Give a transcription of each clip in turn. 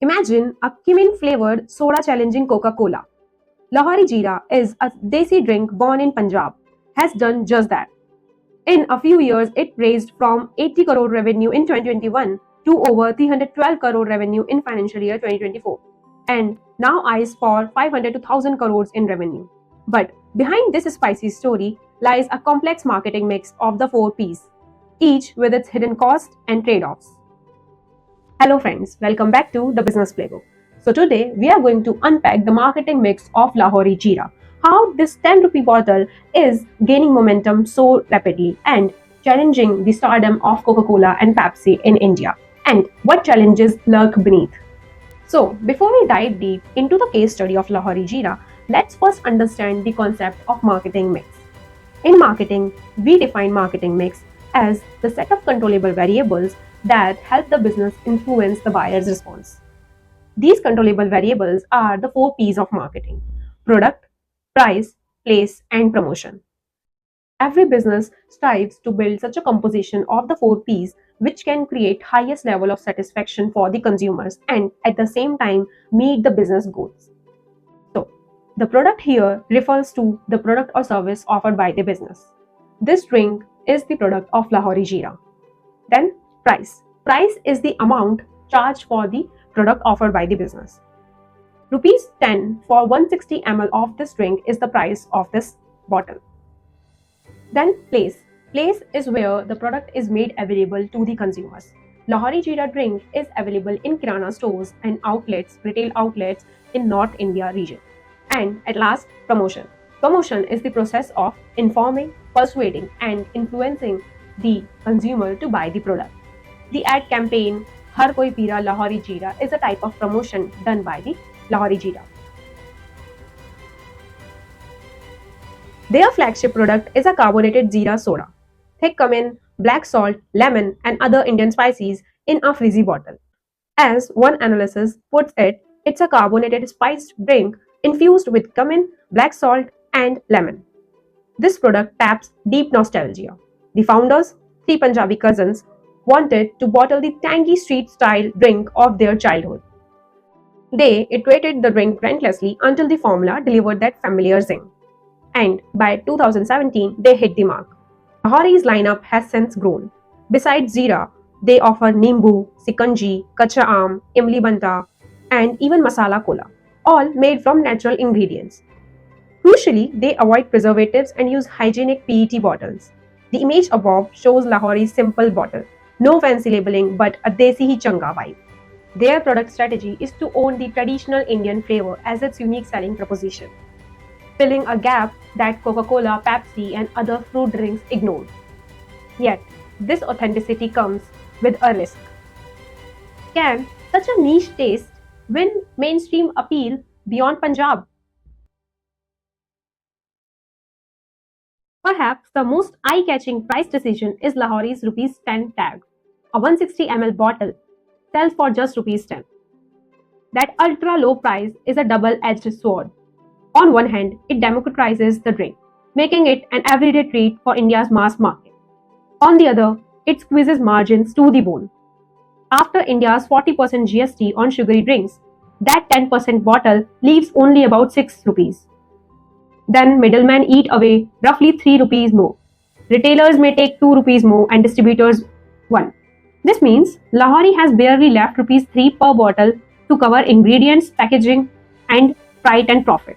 Imagine a cumin flavored soda challenging Coca-Cola. Lahori Jeera is a desi drink born in Punjab, has done just that. In a few years, it raised from 80 crore revenue in 2021 to over 312 crore revenue in financial year 2024, and now eyes for 500 to 1000 crores in revenue. But behind this spicy story lies a complex marketing mix of the four P's, each with its hidden cost and trade-offs. Hello friends, welcome back to the Business Playbook. So today we are going to unpack the marketing mix of Lahori Jeera. How this 10 rupee bottle is gaining momentum so rapidly and challenging the stardom of Coca-Cola and Pepsi in India, and what challenges lurk beneath. So before we dive deep into the case study of Lahori Jeera, let's first understand the concept of marketing mix. In marketing, we define marketing mix as the set of controllable variables that help the business influence the buyer's response. These controllable variables are the four P's of marketing: product, price, place, and promotion. Every business strives to build such a composition of the four P's which can create highest level of satisfaction for the consumers and at the same time meet the business goals. So, the product here refers to the product or service offered by the business. This drink is the product of Lahori Jeera. Then price. Price is the amount charged for the product offered by the business. Rupees 10 for 160 ml of this drink is the price of this bottle. Then place. Place is where the product is made available to the consumers. Lahori Jeera drink is available in kirana stores and outlets, retail outlets in North India region. And at last, promotion. Promotion is the process of informing, persuading, and influencing the consumer to buy the product. The ad campaign Har Koi Pira Lahori Jeera is a type of promotion done by the Lahori Jeera. Their flagship product is a carbonated Zeera soda. Thick cumin, black salt, lemon, and other Indian spices in a frizzy bottle. As one analysis puts it, it's a carbonated spiced drink infused with cumin, black salt, and lemon. This product taps deep nostalgia. The founders, three Punjabi cousins, wanted to bottle the tangy street-style drink of their childhood. They iterated the drink relentlessly until the formula delivered that familiar zing. And by 2017, they hit the mark. Lahori's lineup has since grown. Besides Zeera, they offer Nimbu, Sikanji, Kacha Aam, Imli Banta, and even Masala Cola, all made from natural ingredients. Crucially, they avoid preservatives and use hygienic PET bottles. The image above shows Lahori's simple bottle. No fancy labeling, but a desi hi changa vibe. Their product strategy is to own the traditional Indian flavor as its unique selling proposition, filling a gap that Coca-Cola, Pepsi, and other fruit drinks ignored. Yet, this authenticity comes with a risk. Can such a niche taste win mainstream appeal beyond Punjab? Perhaps the most eye-catching price decision is Lahori's Rs 10 tag. A 160 ml bottle sells for just Rs 10. That ultra-low price is a double-edged sword. On one hand, it democratizes the drink, making it an everyday treat for India's mass market. On the other, it squeezes margins to the bone. After India's 40% GST on sugary drinks, that 10% bottle leaves only about 6 rupees. Then middlemen eat away roughly 3 rupees more. Retailers may take 2 rupees more and distributors 1. This means Lahori has barely left rupees 3 per bottle to cover ingredients, packaging, and freight and profit.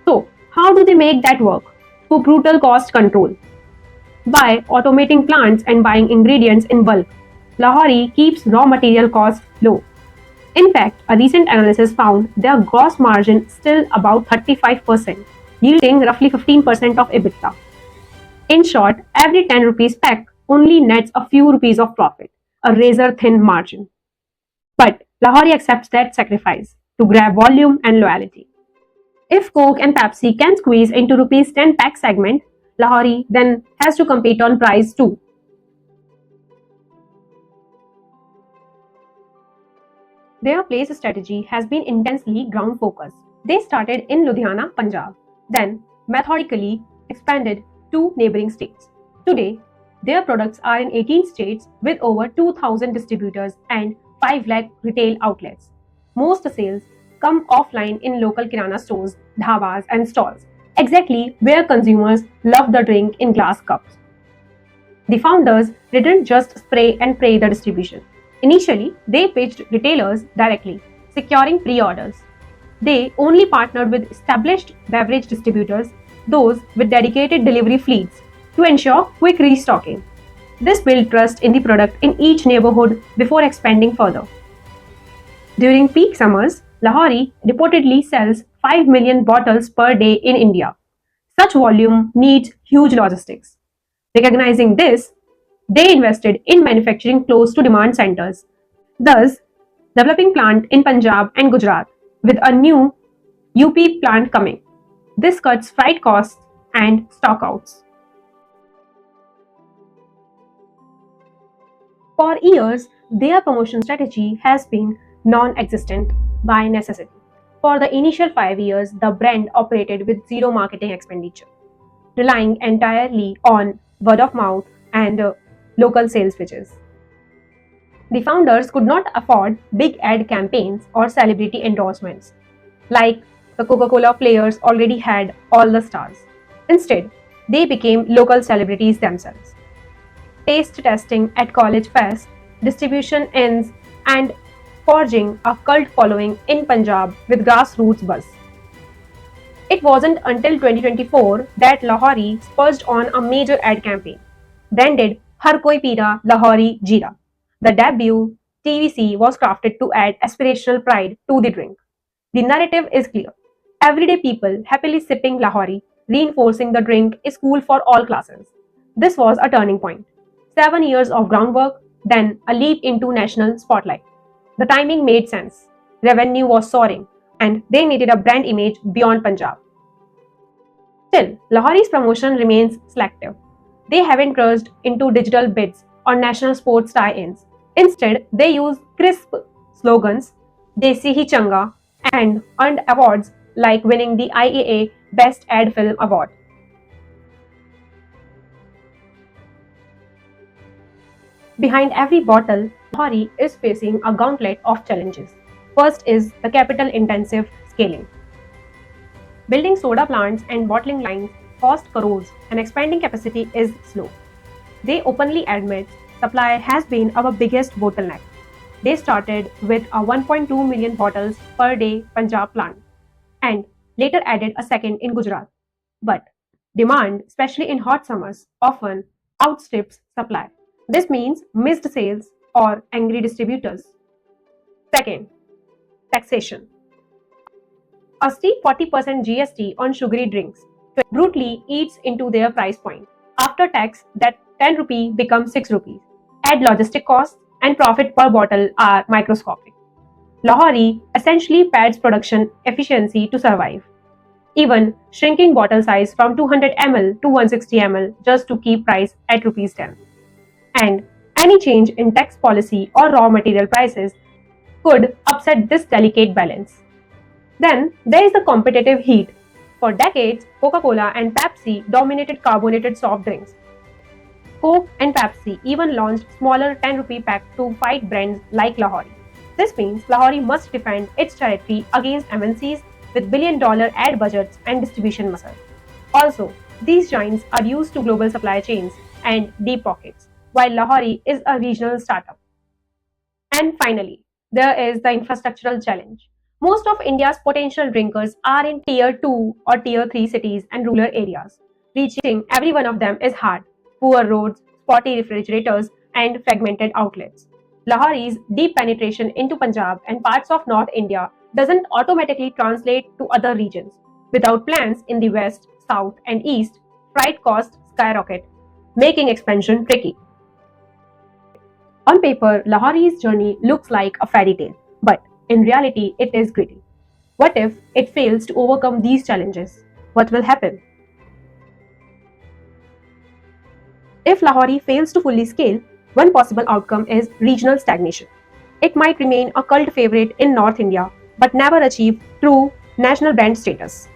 So, how do they make that work? Through brutal cost control. By automating plants and buying ingredients in bulk, Lahori keeps raw material costs low. In fact, a recent analysis found their gross margin still about 35%, yielding roughly 15% of EBITDA. In short, every 10 rupees pack only nets a few rupees of profit, a razor-thin margin. But Lahori accepts that sacrifice to grab volume and loyalty. If Coke and Pepsi can squeeze into Rs 10 pack segment, Lahori then has to compete on price too. Their place strategy has been intensely ground focused. They started in Ludhiana, Punjab, then methodically expanded to neighboring states. Today, their products are in 18 states with over 2,000 distributors and 5 lakh retail outlets. most sales come offline in local kirana stores, dhabas, and stalls, exactly where consumers love the drink in glass cups. The founders didn't just spray and pray the distribution. Initially, they pitched retailers directly, securing pre orders. They only partnered with established beverage distributors, those with dedicated delivery fleets, to ensure quick restocking. This built trust in the product in each neighborhood before expanding further. During peak summers, Lahori reportedly sells 5 million bottles per day in India. Such volume needs huge logistics. Recognizing this, they invested in manufacturing close to demand centers, thus developing plant in Punjab and Gujarat, with a new UP plant coming. This cuts freight costs and stockouts. For years, their promotion strategy has been non existent by necessity. For the initial 5 years, the brand operated with zero marketing expenditure, relying entirely on word of mouth and local sales pitches. The founders could not afford big ad campaigns or celebrity endorsements, like the Coca-Cola players already had all the stars. Instead, they became local celebrities themselves. Taste testing at college fest, distribution ends, and forging a cult following in Punjab with grassroots buzz. It wasn't until 2024 that Lahori spurred on a major ad campaign, branded Har Koi Pira Lahori Jeera. The debut TVC was crafted to add aspirational pride to the drink. The narrative is clear. Everyday people happily sipping Lahori, reinforcing the drink is cool for all classes. This was a turning point. 7 years of groundwork, then a leap into national spotlight. The timing made sense. Revenue was soaring, and they needed a brand image beyond Punjab. Still, Lahori's promotion remains selective. They haven't rushed into digital bids or national sports tie-ins. Instead, they use crisp slogans, Desi Hi Changa, and earned awards like winning the IAA Best Ad Film Award. Behind every bottle, Lahori is facing a gauntlet of challenges. First is the capital-intensive scaling. Building soda plants and bottling lines cost crores and expanding capacity is slow. They openly admit supply has been our biggest bottleneck. They started with a 1.2 million bottles per day Punjab plant and later added a second in Gujarat. But demand, especially in hot summers, often outstrips supply. This means missed sales or angry distributors. Second, taxation. A steep 40% GST on sugary drinks brutally eats into their price point. After tax, that 10 rupee becomes 6 rupees. Add logistic costs and profit per bottle are microscopic. Lahori essentially pads production efficiency to survive, even shrinking bottle size from 200 ml to 160 ml just to keep price at rupees 10. And any change in tax policy or raw material prices could upset this delicate balance. Then there is the competitive heat. For decades, Coca-Cola and Pepsi dominated carbonated soft drinks. Coke and Pepsi even launched smaller 10 rupee packs to fight brands like Lahori. This means Lahori must defend its territory against MNCs with billion-dollar ad budgets and distribution muscle. Also, these giants are used to global supply chains and deep pockets, while Lahori is a regional startup. And finally, there is the infrastructural challenge. Most of India's potential drinkers are in Tier 2 or Tier 3 cities and rural areas. Reaching every one of them is hard. Poor roads, spotty refrigerators, and fragmented outlets. Lahori's deep penetration into Punjab and parts of North India doesn't automatically translate to other regions. Without plans in the west, south, and east, freight costs skyrocket, making expansion tricky. On paper, Lahori's journey looks like a fairy tale, but in reality, it is gritty. What if it fails to overcome these challenges? What will happen? If Lahori fails to fully scale, one possible outcome is regional stagnation. It might remain a cult favorite in North India, but never achieve true national brand status.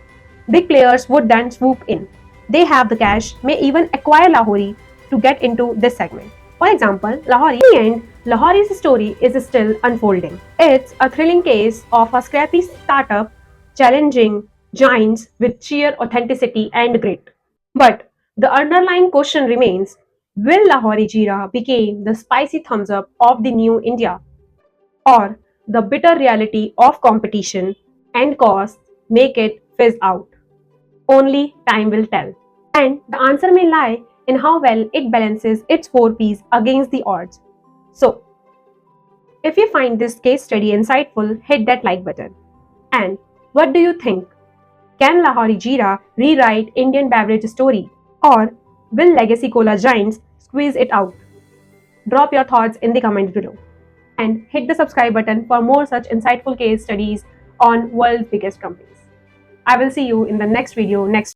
Big players would then swoop in. They have the cash, may even acquire Lahori to get into this segment. For example, Lahori in the end Lahori's story is still unfolding. It's a thrilling case of a scrappy startup challenging giants with sheer authenticity and grit. But the underlying question remains, will Lahori Jeera become the spicy thumbs up of the new India? Or the bitter reality of competition and cost make it fizz out? Only time will tell. And the answer may lie in how well it balances its four P's against the odds. So, if you find this case study insightful, hit that like button. And what do you think? Can Lahori Jeera rewrite Indian beverage story? Or will legacy cola giants squeeze it out? Drop your thoughts in the comments below. And hit the subscribe button for more such insightful case studies on world's biggest companies. I will see you in the next video next